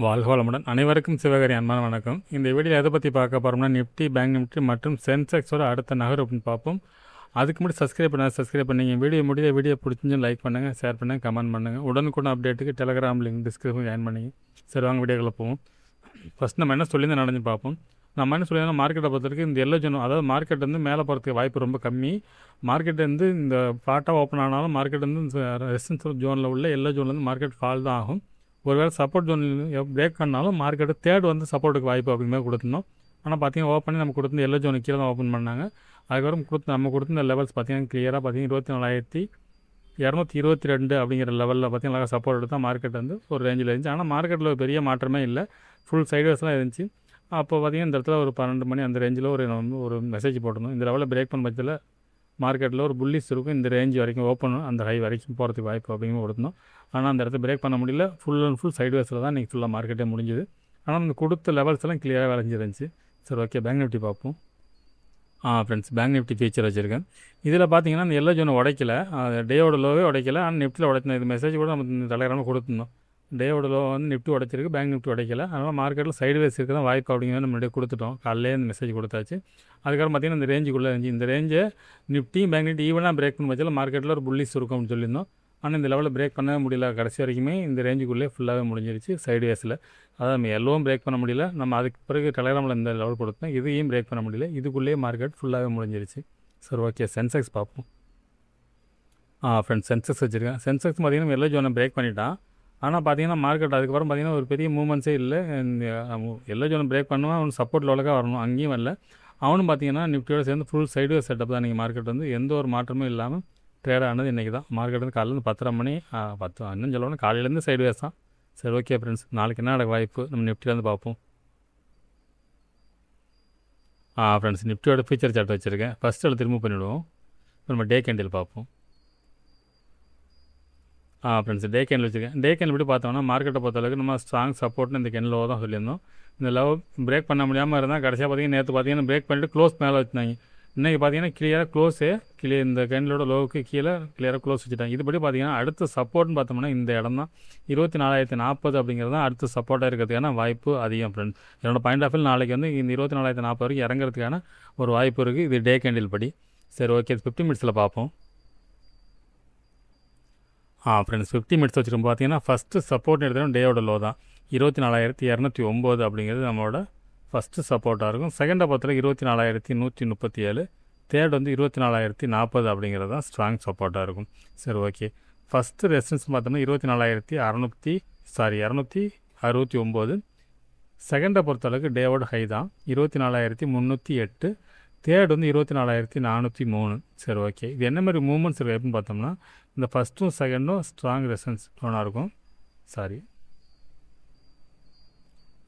வாழ்க வளமுடன். அனைவருக்கும் சிவகரி அன்பான வணக்கம். இந்த வீடியோ எதை பற்றி பார்க்க போகிறோம்னா, நிஃப்டி, பேங்க் நிஃப்டி மற்றும் சென்செக்ஸோட அடுத்த நகர் அப்படின்னு பார்ப்போம். அதுக்கு முன்னாடி சப்ஸ்கிரைப் பண்ணிங்க. வீடியோ பிடிச்சிருந்து லைக் பண்ணுங்கள், ஷேர் பண்ணுங்கள், கமெண்ட் பண்ணுங்கள். உடனுக்குடன் அப்டேட்டுக்கு டெலகிராம் லிங்க் டிஸ்கிரிப்ஷன் ஜாயின் பண்ணிங்க. சரி, வாங்க வீடியோக்களை போவோம். ஃபஸ்ட் நம்ம என்ன சொல்லியிருந்தோம் நடந்து பார்ப்போம். நம்ம என்ன சொல்லியிருந்தோம், மார்க்கெட்டை பொறுத்தவரைக்கும் இந்த எல்லோ ஜோன், அதாவது மார்க்கெட் வந்து மேலே போகிறதுக்கு வாய்ப்பு ரொம்ப கம்மி. மார்க்கெட் வந்து இந்த ஃப்ளாட்டாக ஓப்பன் ஆனாலும் மார்க்கெட் வந்து இந்த ரெசிஸ்டன்ஸ் ஜோனில் உள்ள எல்லோ ஜோன்லேருந்து மார்க்கெட் ஃபால் தான் ஆகும். ஒருவேளை சப்போர்ட் ஜோன் பிரேக் பண்ணாலும் மார்க்கெட்டு தேர்ட் வந்து சப்போர்ட்டுக்கு வாய்ப்பு அப்படிங்கிற கொடுத்துருந்தோம். ஆனால் பார்த்தீங்கன்னா ஓப்பன் பண்ணி நம்ம கொடுத்து எல்லோ ஜோன் கீழே தான் ஓப்பன் பண்ணாங்க. அதுக்கப்புறம் நம்ம கொடுத்த லெவல்ஸ் பார்த்தீங்கன்னா கிளியராக பார்த்தீங்கன்னா 24,222 அப்படிங்கிற லெவலில் பார்த்தீங்கன்னா சப்போர்ட் எடுத்தால் மார்க்கெட் வந்து ஒரு ரேஞ்சில் இருந்துச்சு. ஆனால் மார்க்கெட்டில் ஒரு பெரிய மாற்றமே இல்லை, ஃபுல் சைட்வேஸ்லாம் இருந்துச்சு. அப்போ பார்த்தீங்கன்னா இந்த இடத்துல ஒரு 12 மணி அந்த ரேஞ்சில் ஒரு மெசேஜ் போட்டிருந்தோம். இந்த லெவலில் பிரேக் பண்ண பட்சத்தில் மார்க்கெட்டில் ஒரு புல்லிஸ் இருக்கும், இந்த ரேஞ்ச் வரைக்கும் ஓப்பன் அந்த ஹை வரைக்கும் போகிறதுக்கு வாய்ப்பு அப்படிங்கிற கொடுத்தோம். ஆனால் அந்த இடத்த பிரேக் பண்ண முடியல, ஃபுல் அண்ட் ஃபுல் சைட்வேஸில் தான் இன்றைக்கி ஃபுல்லாக மார்க்கெட்டே முடிஞ்சுது. ஆனால் அந்த கொடுத்த லெவல்ஸ் எல்லாம் கிளியராக விளைஞ்சிருந்துச்சு. சரி, ஓகே, பேங்க் நிஃப்டி பார்ப்போம். ஃப்ரெண்ட்ஸ், பேங்க் நிஃப்டி ஃபீச்சர் வச்சுருக்கேன். இதில் பார்த்தீங்கன்னா இந்த எல்லோ ஜோனை உடைக்கல, டேயோட லோவே உடைக்கல, ஆனால் நிஃப்டியில் உடைச்சிருந்தோம். இது மெசேஜ் கூட நம்ம டெலகிராமில் கொடுத்துருந்தோம். டேயோட லோ வந்து நிஃப்டி உடைச்சிருக்கு, பேங்க் நிஃப்டி உடைக்கல. அதனால் மார்க்கெட்டில் சைட்வேஸ் இருக்க தான் வாய்ப்பு அப்படிங்கிறத நம்ம முன்னாடியே கொடுத்துட்டோம். காலையிலே இந்த மெசேஜ் கொடுத்தாச்சு. அதுக்கப்புறம் பார்த்தீங்கன்னா இந்த ரேஞ்சுக்குள்ளே இருந்துச்சு. இந்த ரேஞ்சை நிஃப்டி பேங்க் நிஃப்டி ஈவனாக பிரேக் பண்ண பட்சத்தில் மார்க்கெட்டில் ஒரு புல்லிஸ் இருக்கும் அப்படின்னு சொல்லியிருந்தோம். ஆனால் இந்த லெவலில் பிரேக் பண்ண முடியல. கடைசி வரைக்குமே இந்த ரேஞ்சுக்குள்ளே ஃபுல்லாகவே முடிஞ்சிருச்சு சைட்வேஸில். அதாவது நம்ம எல்லோவும் பிரேக் பண்ண முடியல. நம்ம அதுக்கு பிறகு டெலகிராமில் இந்த லெவல் கொடுத்தோம், இதையும் பிரேக் பண்ண முடியல. இதுக்குள்ளேயே மார்க்கெட் ஃபுல்லாகவே முடிஞ்சிருச்சு. சரி, ஓகே, சென்செக்ஸ் பார்ப்போம். ஃப்ரெண்ட்ஸ், சென்செக்ஸ் வச்சுருக்கேன். சென்செக்ஸ் பார்த்தீங்கன்னா எல்லோ ஜோனை பிரேக் பண்ணிட்டான். ஆனால் பார்த்தீங்கன்னா மார்க்கெட் அதுக்கப்புறம் பார்த்தீங்கன்னா ஒரு பெரிய மூவ்மெண்ட்ஸே இல்லை. எல்லோ ஜோனை பிரேக் பண்ணுவான், அவன் சப்போர்ட் லெவலுக்காக வரணும், அங்கேயும் வரல. அவனும் பார்த்தீங்கன்னா நிஃப்டியோட சேர்ந்து ஃபுல் சைட்வேஸ் செட்டப் தான். நீங்கள் மார்க்கெட் வந்து எந்த ஒரு மாற்றமும் இல்லாமல் ட்ரேட் ஆனது இன்றைக்கி தான். மார்க்கெட் வந்து காலையிலேருந்து 10:30 மணி இன்னும் சொல்லணும் காலையிலேருந்து சைட்வேஸ் தான். சரி, ஓகே ஃப்ரெண்ட்ஸ், நாளைக்கு என்ன நடக்க வாய்ப்பு நம்ம நிஃப்டிலேருந்து பார்ப்போம். ஃப்ரெண்ட்ஸ், நிஃப்டியோட ஃபீச்சர் சார்ட் வச்சுருக்கேன். ஃபஸ்ட்டு அதை திரும்ப பண்ணிவிடுவோம். நம்ம டே கேண்டில் பார்ப்போம். ஃப்ரெண்ட்ஸ், டே கேண்டில் வச்சுருக்கேன். டே கேண்டில் எப்படி பார்த்தோம்னா மார்க்கெட்டை பொறுத்தளவுக்கு நம்ம ஸ்ட்ராங் சப்போர்ட்னு இந்த கேண்டில் தான் சொல்லியிருந்தோம். இந்த லெவல் பிரேக் பண்ண முடியாமல் இருந்தால் கடைசியாக பார்த்தீங்கன்னா நேற்று பார்த்தீங்கன்னா பிரேக் பண்ணிட்டு க்ளோஸ் மேலே வச்சுருந்தாங்க. இன்றைக்கி பார்த்தீங்கன்னா கிளியராக இந்த கேண்டிலோட லோவுக்கு கீழே கிளியராக க்ளோஸ் வச்சுட்டாங்க. இதுபடி பார்த்தீங்கன்னா அடுத்த சப்போர்ட்னு பார்த்தோம்னா இந்த இடம் தான் 24,040 அப்படிங்கிறது தான் அடுத்த சப்போர்ட்டாக இருக்கிறதுக்கான வாய்ப்பு அதிகம். ஃப்ரெண்ட்ஸ், என்னோட பாயிண்ட் ஆஃப் வியூ நாளைக்கு வந்து இந்த 24,040 வரைக்கும் இறங்குறதுக்கான ஒரு வாய்ப்பு இருக்குது. இது டே கேண்டில் படி. சரி, ஓகே, 50 மினிட்ஸில் பார்ப்போம். ஃப்ரெண்ட்ஸ், 50 மினிட்ஸ் வச்சுருக்கோம். பார்த்தீங்கன்னா ஃபஸ்ட்டு சப்போர்ட் எடுத்தோம் டேயோட லோ தான் 24,209 அப்படிங்கிறது நம்மளோட ஃபஸ்ட்டு சப்போர்ட்டாக இருக்கும். செகண்டை பொறுத்தவரை 24,137, தேர்ட் வந்து 24,040 அப்படிங்கிறது தான் ஸ்ட்ராங் சப்போர்ட்டாக இருக்கும். சரி, ஓகே, ஃபஸ்ட்டு ரெசிஸ்டன்ஸ் பார்த்தோம்னா 269. செகண்டை பொறுத்தளவுக்கு டேவோட ஹை தான் 24,308, தேர்ட் வந்து 24,403. சரி, ஓகே, இது என்ன மாதிரி மூவ்மெண்ட்ஸ் இருக்குது எப்படின்னு பார்த்தோம்னா இந்த ஃபஸ்ட்டும் செகண்டும் ஸ்ட்ராங் ரெசிஸ்டன்ஸ் லோனாக இருக்கும்.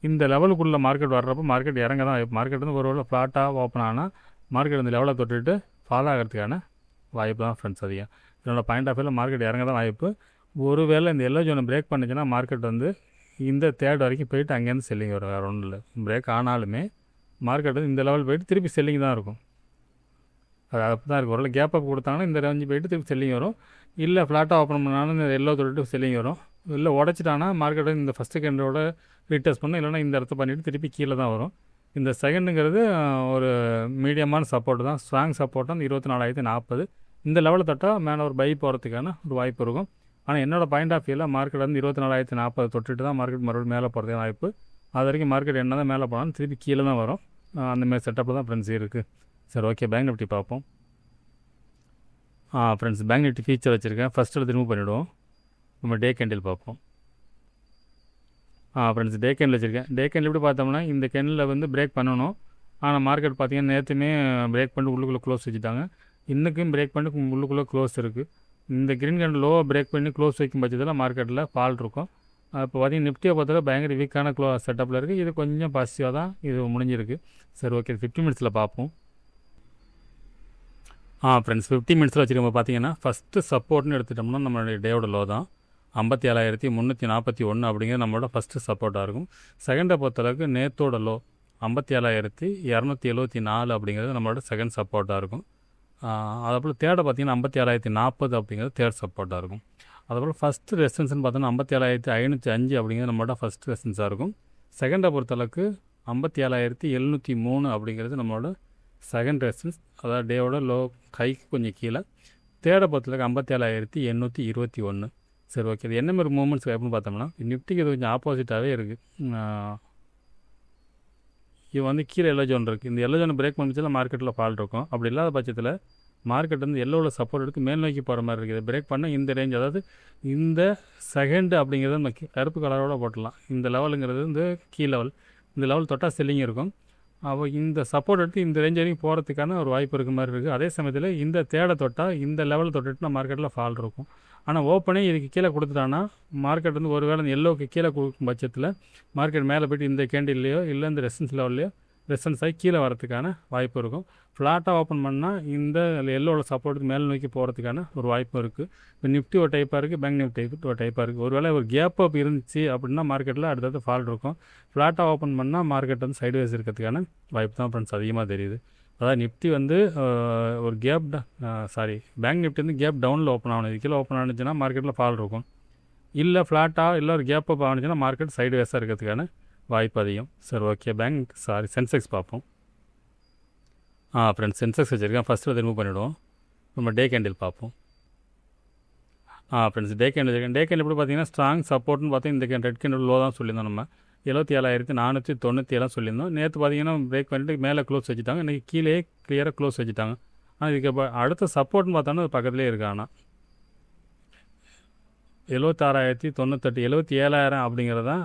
இந்த லெவலுக்குள்ளே மார்க்கெட் வர்றப்போ மார்க்கெட் இறங்க தான். மார்க்கெட் வந்து ஒரு ஃப்ளாட்டாக ஓப்பன் ஆனால் மார்க்கெட் இந்த லெவலை தொட்டுட்டு ஃபாலோ ஆகிறதுக்கான வாய்ப்பு தான் ஃப்ரெண்ட்ஸ் அதிகம். இதனோட பாயிண்ட் ஆஃப் வியூவில் மார்க்கெட் இறங்க தான் வாய்ப்பு. ஒருவேளை இந்த எல்லோ ஜோனை பிரேக் பண்ணிச்சுன்னா மார்க்கெட் வந்து இந்த தேர்ட் வரைக்கும் போயிட்டு அங்கேருந்து செல்லிங் வரும். வேறு ஒன்றும் இல்லை, பிரேக் ஆனாலுமே மார்க்கெட் வந்து இந்த லெவல் போயிட்டு திருப்பி செல்லிங் தான் இருக்கும். அது அப்படி தான் இருக்கும். ஒரு கேப் அப் கொடுத்தாங்கன்னா இந்த ரேஞ்சு போயிட்டு திருப்பி செல்லிங் வரும். இல்லை ஃப்ளாட்டாக ஓப்பன் பண்ணாலும் இந்த எல்லோ தொட்டு செல்லிங் வரும். இல்லை உடச்சிட்டானா மார்க்கெட்டு இந்த ஃபஸ்ட்டு கேண்டோட ரீடெஸ்ட் பண்ணணும், இல்லைனா இந்த இடத்த பண்ணிவிட்டு திருப்பி கீழே தான் வரும். இந்த செகண்டுங்கிறது ஒரு மீடியமான சப்போர்ட் தான், ஸ்ட்ராங் சப்போர்ட் தான் 24,040. இந்த லெவலில் தொட்டால் மேலே ஒரு பை போகிறதுக்கான ஒரு வாய்ப்பு இருக்கும். ஆனால் என்னோடய பாயிண்ட் ஆஃப் வியூவில் மார்க்கெட் வந்து 24,040 தொட்டுட்டு தான் மார்க்கெட் மறுபடியும் மேலே போகிறதுக்கு வாய்ப்பு. அது வரைக்கும் மார்க்கெட் என்ன தான் மேலே போனாலும் திருப்பி கீழே தான் வரும். அந்தமாதிரி செட்டப்பில் தான் ஃப்ரெண்ட்ஸ் இருக்குது. சரி, ஓகே, பேங்க் நிஃப்டி பார்ப்போம். ஃப்ரெண்ட்ஸ், பேங்க் நிஃப்டி ஃபீச்சர் வச்சுருக்கேன். ஃபஸ்ட்டு ரிமூவ் பண்ணிவிடுவோம். நம்ம டே கேண்டில் பார்ப்போம். ஃப்ரெண்ட்ஸ், டே கேண்டில் வச்சுருக்கேன். டே கேண்டில் எப்படி பார்த்தோம்னா இந்த கேண்டில் வந்து பிரேக் பண்ணணும். ஆனால் மார்க்கெட் பார்த்தீங்கன்னா நேற்றுமே பிரேக் பண்ணி உள்ளுக்குள்ளே க்ளோஸ் வச்சுட்டாங்க. இன்றைக்கும் பிரேக் பண்ணி உள்ளுக்குள்ளே க்ளோஸ் இருக்குது. இந்த க்ரீன் கேண்டில் லோவை பிரேக் பண்ணி க்ளோஸ் வைக்கும் பட்சத்தில் மார்க்கெட்டில் ஃபால் இருக்கும். இப்போ பார்த்தீங்கன்னா நிஃப்டியை பொறுத்தவரை பயங்கர வீக்கான செட்டப்பில் இருக்குது. இது கொஞ்சம் பாசிட்டிவாக தான் இது முடிஞ்சிருக்கு. சரி, ஓகே, 50 மினிட்ஸில் பார்ப்போம். ஃப்ரெண்ட்ஸ், 50 மினிட்ஸில் வச்சுருக்கோம். பார்த்தீங்கன்னா ஃபஸ்ட்டு சப்போர்ட்னு எடுத்துட்டோம்னா நம்மளுடைய டேயோட லோ தான் 57,341 அப்படிங்கிறது நம்மளோட ஃபஸ்ட்டு சப்போர்ட்டாக இருக்கும். செகண்டை பொறுத்தளவுக்கு நேத்தோட லோ 57,274 அப்படிங்கிறது நம்மளோட செகண்ட் சப்போர்ட்டாக இருக்கும். அதுபோல் தேர்டை பார்த்தீங்கன்னா 57,040 அப்படிங்கிறது தேர்ட் சப்போர்ட்டாக இருக்கும். அதுபோல் ஃபஸ்ட்டு ரெசிஸ்டன்ஸ்னு பார்த்தோன்னா 57,505 அப்படிங்கிறது நம்மளோட ஃபஸ்ட் ரெசிஸ்டன்ஸாக இருக்கும். செகண்டை பொறுத்தளவுக்கு 57,703 அப்படிங்கிறது நம்மளோட செகண்ட் ரெசிஸ்டன்ஸ், அதாவது டேவோட லோ கைக்கு கொஞ்சம் கீழே. தேர்டை பொறுத்தளவுக்கு 57,821. சரி, ஓகே. இது என்ன மாதிரி மூமெண்ட்ஸ் அப்படின்னு பார்த்தோம்னா நிஃப்டிக்கு இது கொஞ்சம் ஆப்போசிட்டாகவே இருக்குது. இது வந்து கீழே எல்லோ ஜோன் இருக்குது. இந்த எல்லோ ஜோனை பிரேக் பண்ணிச்சுன்னா மார்க்கெட்டில் ஃபால் இருக்கும். அப்படி இல்லாத பட்சத்தில் மார்க்கெட் வந்து எல்லோவில் சப்போர்ட் எடுத்து மேல் நோக்கி போகிற மாதிரி இருக்குது. பிரேக் பண்ணால் இந்த ரேஞ்ச், அதாவது இந்த செகண்டு அப்படிங்கிறத நம்ம கருப்பு கலரோட போட்டலாம். இந்த லெவலுங்கிறது வந்து கீ லெவல். இந்த லெவல் தொட்டால் செல்லிங் இருக்கும். அப்போ இந்த சப்போர்ட் எடுத்து இந்த ரேஞ்ச் வரைக்கும் போகிறதுக்கான ஒரு வாய்ப்பு இருக்க மாதிரி இருக்குது. அதே சமயத்தில் இந்த தேடை தொட்டால் இந்த லெவல் தொட்டுட்டுனா மார்க்கெட்டில் ஃபால் இருக்கும். ஆனால் ஓப்பனே இதுக்கு கீழே கொடுத்துட்டான்னா மார்க்கெட் வந்து ஒரு வேளை எல்லோவுக்கு கீழே கொடுக்கும் பட்சத்தில் மார்க்கெட் மேலே போய்ட்டு இந்த கேண்டில்லையோ இல்லை இந்த ரெசிஸ்டன்ஸ் லெவல்லையோ ரெசிஸ்டன்ஸ் ஆகி கீழே வரதுக்கான வாய்ப்பு இருக்கும். ஃப்ளாட்டாக ஓப்பன் பண்ணால் இந்த எல்லோவில் சப்போர்ட்டுக்கு மேலே நோக்கி போகிறதுக்கான ஒரு வாய்ப்பு இருக்குது. இப்போ நிஃப்டி ஒரு டைப்பாக இருக்குது, பேங்க் நிஃப்டி ஒரு டைப்பாக இருக்குது. ஒரு வேளை ஒரு கேப் அப் இருந்துச்சு அப்படின்னா மார்க்கெட்டில் அடுத்தது ஃபால் இருக்கும். ஃப்ளாட்டாக ஓப்பன் பண்ணால் மார்க்கெட் வந்து சைட்வேஸ் இருக்கிறதுக்கான வாய்ப்பு தான் ஃப்ரெண்ட்ஸ் அதிகமாக தெரியுது. அதாவது நிஃப்டி வந்து ஒரு பேங்க் நிஃப்டி வந்து கேப் டவுனில் ஓப்பன் ஆகணும். இது கீழே ஓப்பன் ஆனிச்சுன்னா மார்க்கெட்டில் ஃபால் இருக்கும். இல்லை ஃப்ளாட்டாக இல்லை ஒரு கேப் அப் ஆனிச்சுன்னா மார்க்கெட் சைட்வேஸாக இருக்கிறதுக்கான வாய்ப்பு அதிகம். சரி, ஓகே. சென்செக்ஸ் பார்ப்போம். ஃப்ரெண்ட்ஸ், சென்செக்ஸ் வச்சுருக்கேன். ஃபஸ்ட்டு ரிமூவ் பண்ணிவிடுவோம். நம்ம டே கேண்டில் பார்ப்போம். ஃப்ரெண்ட்ஸ், டே கேண்டில் வச்சுருக்கேன். டே கேண்டில் எப்படி பார்த்தீங்கன்னா ஸ்ட்ராங் சப்போர்ட்னு பார்த்தா இந்த ரெட் கேண்டில் லோ தான் சொல்லியிருந்தோம். நம்ம 77,497 சொல்லியிருந்தோம். நேற்று பார்த்தீங்கன்னா பிரேக் பண்ணிட்டு மேலே க்ளோஸ் வச்சுட்டாங்க. இன்றைக்கி கீழே கிளியராக க்ளோஸ் வச்சுட்டாங்க. ஆனால் இதுக்கு அடுத்த சப்போர்ட்னு பார்த்தோன்னா அது பக்கத்துலேயே இருக்கு. ஆனால் 76,098, 77,000 அப்படிங்கிறது தான்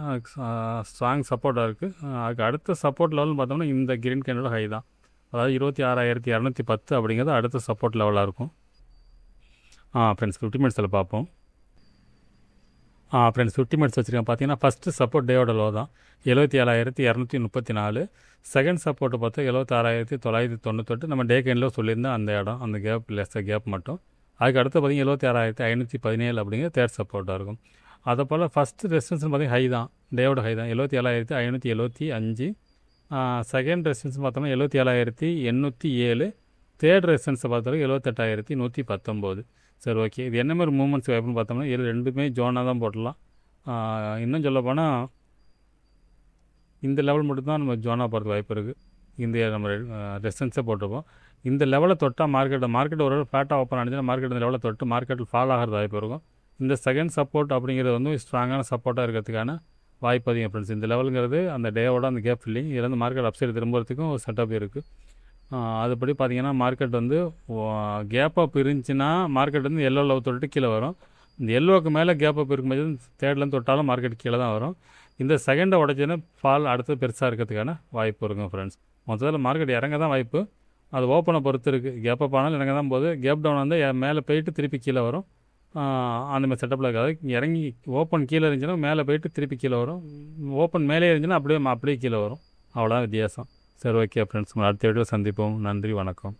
ஸ்ட்ராங் சப்போர்ட்டாக இருக்குது. அதுக்கு அடுத்த சப்போர்ட் லெவல்னு பார்த்தோம்னா இந்த கிரீன் கேண்டோட ஹை தான். அதாவது 26,210 அப்படிங்கிறது அடுத்த சப்போர்ட் லெவலாக இருக்கும். ஃப்ரெண்ட்ஸ், 50 மினிட்ஸில் பார்ப்போம். ஃப்ரெண்ட்ஸ், 50 மினிட்ஸ் வச்சுருக்கேன். பார்த்தீங்கன்னா ஃபஸ்ட்டு சப்போர்ட் டேவோட லோ தான் 77,234. செகண்ட் சப்போர்ட்டை பார்த்தா 76,998. நம்ம டே கேண்டில் சொல்லியிருந்தோம் அந்த இடம், அந்த கேப் லெஸ்ஸாக கேப் மட்டும். அதுக்கு அடுத்து பார்த்திங்கன்னா 76,517 அப்படிங்கிற தேர்ட் சப்போர்ட்டாக இருக்கும். அதை போல் ஃபஸ்ட்டு ரெசிஸ்டன்ஸ்னு பார்த்திங்கன்னா ஹை தான், டேவோட ஹை தான் 77,575. செகண்ட் ரெசிஸ்டன்ஸ் பார்த்தோம்னா 77,807. தேர்ட் ரெசிஸ்டன்ஸை பார்த்தாலும் 78,119. சரி, ஓகே. இது என்ன மாதிரி மூமெண்ட்ஸ் வாய்ப்புன்னு பார்த்தோம்னா ரெண்டுமே ஜோனாக தான் போடலாம். இன்னும் சொல்ல போனால் இந்த லெவல் மட்டும்தான் நம்ம ஜோனாக போகிறது வாய்ப்பு இருக்குது. இந்த நம்ம ரெசிஸ்டன்ஸே போட்டிருப்போம். இந்த லெவலை தொட்டால் மார்க்கெட் ஒரு ஃப்ளாட்டாக ஓப்பன் ஆனிச்சுன்னா மார்க்கெட் இந்த லெவலை தொட்டு மார்க்கெட்டில் ஃபால் ஆகிறது வாய்ப்பு இருக்கும். இந்த செகண்ட் சப்போர்ட் அப்படிங்கிறது வந்து ஸ்ட்ராங்கான சப்போர்ட்டாக இருக்கிறதுக்கான வாய்ப்பு அதிகம் ஃப்ரெண்ட்ஸ். இந்த லெவலுங்கிறது அந்த டேவோட அந்த கேப் ஃபில்லிங், இதில் வந்து மார்க்கெட் அப்சைடு திரும்புறதுக்கும் ஒரு செட்டப் இருக்குது. அதுபடி பார்த்திங்கன்னா மார்க்கெட் வந்து கேப் அப் இருந்துச்சுன்னா மார்க்கெட் வந்து எல்லோ லெவல் தொட்டு கீழே வரும். இந்த எல்லோவுக்கு மேலே கேப் அப் இருக்கும்போது தேர்ட்லேருந்து தொட்டாலும் மார்க்கெட் கீழே தான் வரும். இந்த செகண்டை உடச்சின்னா ஃபால் அடுத்து பெருசாக இருக்கிறதுக்கான வாய்ப்பு இருக்கும் ஃப்ரெண்ட்ஸ். மொத்தத்தில் மார்க்கெட் இறங்க தான் வாய்ப்பு, அது ஓப்பனை பொறுத்து இருக்குது. கேப் அப் ஆனால் இறங்க தான் போகுது. கேப் டவுன் வந்து மேலே போயிட்டு திருப்பி கீழே வரும். அந்த மாதிரி செட்டப்பில் இருக்காது. இறங்கி ஓப்பன் கீழே இருந்துச்சுன்னா மேலே போயிட்டு திருப்பி கீழே வரும். ஓப்பன் மேலே இருந்துச்சுன்னா அப்படியே கீழே வரும். அவ்வளோதான் வித்தியாசம். சரி, ஓகே ஃப்ரெண்ட்ஸ், அடுத்த வீடியோவில் சந்திப்போம். நன்றி, வணக்கம்.